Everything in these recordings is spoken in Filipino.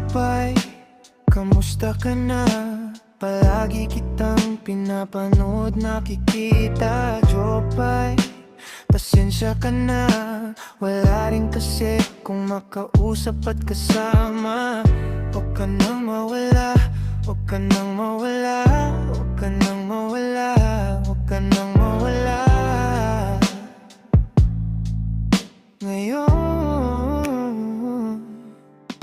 Jopay, kamusta ka na? Palagi kitang pinapanood, nakikita. Jopay, pasensya ka na. Wala rin kasi kung makausap at kasama. Huwag ka nang mawala, huwag ka nang mawala, huwag ka nang mawala, huwag ka nang mawala. Ngayon,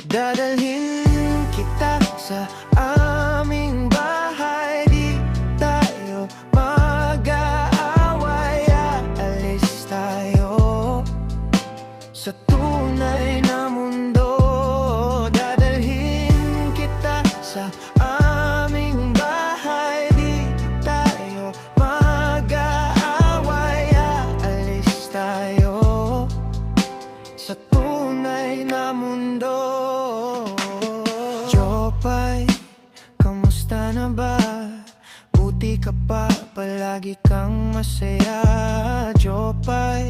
dadalhin kita sa aming bahay. Di tayo mag-aaway, aalis tayo sa tunay na mundo. Dadalhin kita sa aming bahay. Di tayo mag-aaway, aalis tayo sa tunay na mundo. Jopay, kamusta na ba? Buti ka pa, palagi kang masaya. Jopay,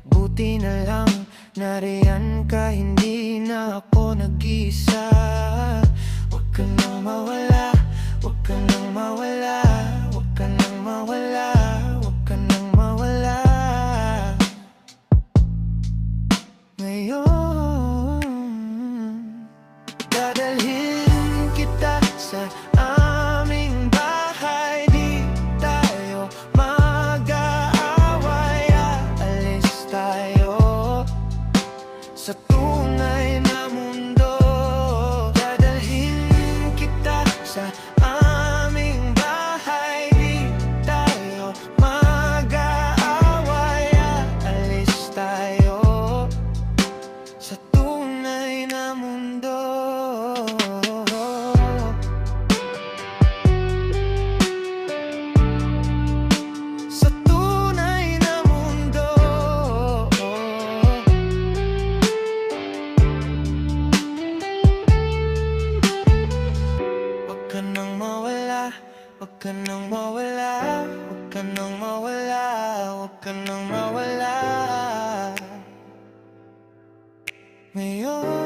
buti na lang nariyan ka, hindi na ako nag-iisa. Huwag ka nang mawala, huwag ka nang mawala, huwag ka nang mawala, huwag ka nang mawala. Ngayon, dadalhin kita sa aming bahay. Di tayo mag-aaway, aalis tayo sa tunay na mundo. Dadalhin kita sa aming bahay. Di tayo mag-aaway, aalis tayo sa tunay na mundo. Sa tunay na mundo. Huwag ka nang mawala, huwag ka nang mawala, huwag ka nang mawala, huwag ka nang mawala. Ngayon,